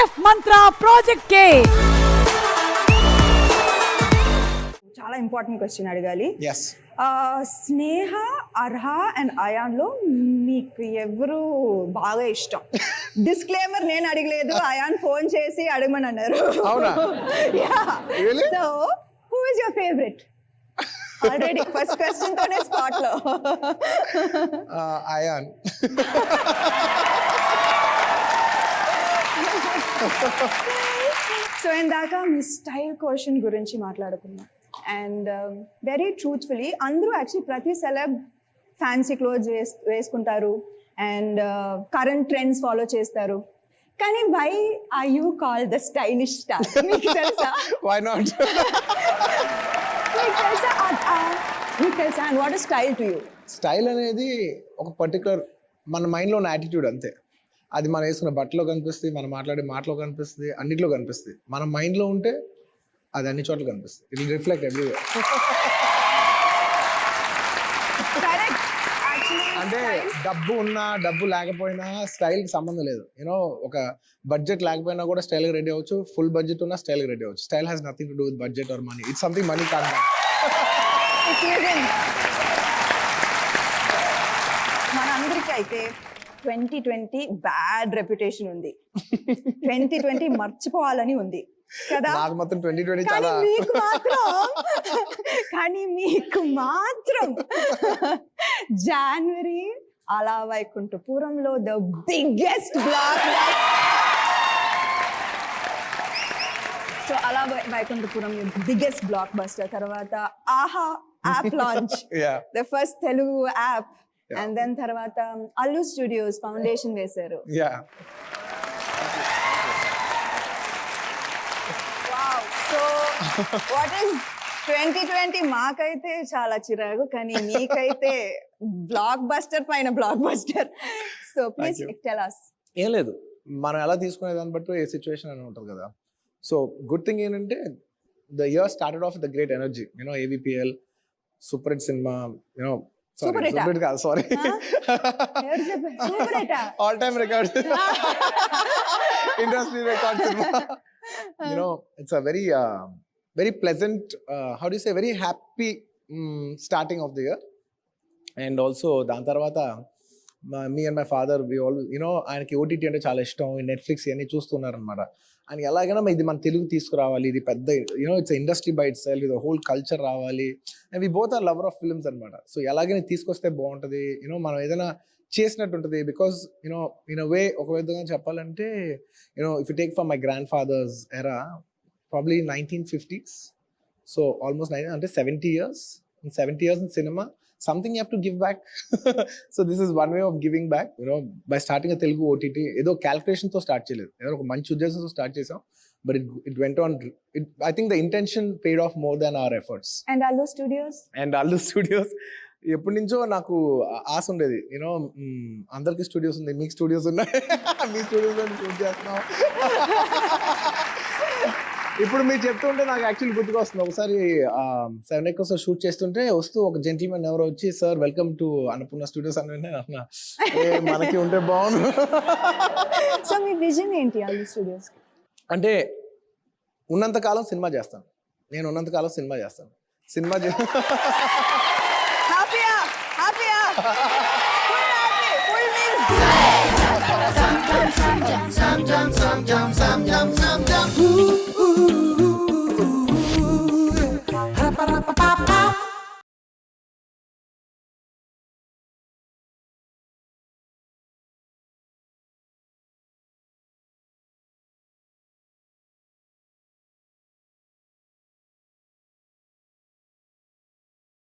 Chef మంత్ర project కే. చాలా important question అడగాలి. Yes. Sneha, Arha and అయాన్లో మీకు ఎవరు బాగా ఇష్టం? డిస్క్లైమర్, నేను అడగలేదు, అయాన్ ఫోన్ చేసి అడగమని అన్నారు. అవునా? Really? So who is your favourite? Already first question తోనే స్పాట్ లో. అయాన్. సో ఇందాక మీ స్టైల్ క్వశ్చన్ గురించి మాట్లాడుకున్నాం. అండ్ వెరీ ట్రూత్ఫుల్లీ అందరూ యాక్చువల్లీ ప్రతి సెలబ్ ఫ్యాన్సీ క్లోత్స్ వేసుకుంటారు అండ్ కరెంట్ ట్రెండ్స్ ఫాలో చేస్తారు. కానీ why are you call the stylish star? మీకు తెలుసా? Why not? మీకు తెలుసా? And what is style to you? Style అనేది ఒక పర్టికులర్ మన మైండ్లో ఉన్న యాటిట్యూడ్ అంతే. అది మనం వేసుకున్న బట్టలో కనిపిస్తుంది, మనం మాట్లాడే మాటలో కనిపిస్తుంది, అన్నిట్లో కనిపిస్తుంది. మన మైండ్లో ఉంటే అది అన్ని చోట్ల కనిపిస్తుంది. It will reflect everywhere. అంటే డబ్బు ఉన్నా డబ్బు లేకపోయినా స్టైల్కి సంబంధం లేదు. యూనో ఒక బడ్జెట్ లేకపోయినా కూడా స్టైల్గా రెడీ అవ్వచ్చు, ఫుల్ బడ్జెట్ ఉన్నా స్టైల్గా రెడీ అవ్వచ్చు. Style has nothing to do with budget or money. It's something money కాదు. మనందరికీ అయితే 2020 బ్యాడ్ రెప్యుటేషన్ ఉంది. 2020 మర్చిపోవాలని ఉంది కదా. నాకు మాత్రం 2020 కానీ చాలా. మీకు మాత్రం జనవరి Ala Vaikunthapurramuloo the biggest block. So Ala Vaikunthapuram బిగ్గెస్ట్ బ్లాక్ బస్టర్. తర్వాత Aha app launch, the first Telugu app. And then తర్వాత అల్లు స్టూడియోస్ ఫౌండేషన్ వేశారు. So what is 2020? మాకైతే చాలా చిరాకు, కానీ మీకైతే బ్లాక్ బస్టర్ పైన blockbuster. So please tell us. ఏం లేదు, మనం ఎలా తీసుకునే దాన్ని బట్టి ఏ సిచ్యువేషన్ అని ఉంటుంది కదా. సో గుడ్ థింగ్ ఏంటంటే the year started off the great energy. You know AVPL, super hit cinema, you know Super hit. Sorry all time record, industry record cinema. You know it's a very pleasant, how do you say, very happy starting of the year. And also దాని తర్వాత me and my father, we all, ఆయనకి OTT అంటే చాలా ఇష్టం, Netflix ఇవన్నీ చూస్తున్నారనమాట. ఆయన ఎలాగైనా ఇది మన తెలుగు తీసుకురావాలి, ఇది పెద్ద it's industry by itself, ఇది హోల్ కల్చర్ రావాలి. And we both are lover of films అనమాట. సో ఎలాగైనా తీసుకొస్తే బాగుంటుంది, మనం ఏదైనా చేసినట్టు ఉంటుంది. బికాస్ ఇన్ అ వే, ఒక విధంగా చెప్పాలంటే if you take from my grandfather's era, probably 1950s, so almost 9, అంటే 70 years in cinema, something you have to give back. So this is one way of giving back, by starting a Telugu OTT. ఏదో calculation తో start చేయలేదు, ఏదో ఒక మంచి ఉద్దేశంతో start చేసాం. But it went on, I think the intention paid off more than our efforts. And Allu Studios ఎప్పటి నుంచో నాకు ఆశ ఉండేది. అందరికి స్టూడియోస్ ఉంది, మీకు స్టూడియోస్ ఉన్నాయి, మీ స్టూడియోస్లో షూట్ చేస్తున్నాం. ఇప్పుడు మీరు చెప్తుంటే నాకు యాక్చువల్లీ గుర్తుకు వస్తుంది. ఒకసారి 7 acres షూట్ చేస్తుంటే వస్తూ ఒక జెంటిల్మెన్ ఎవరో వచ్చి, sir welcome to Annapurna studios అని అన్నా, మనకి ఉంటే బాగుంది. సో మీ విజన్ ఏంటి అల్లు స్టూడియోస్? అంటే ఉన్నంతకాలం సినిమా చేస్తాను, నేను ఉన్నంతకాలం సినిమా చేస్తాను. సినిమా హ్యాపీయా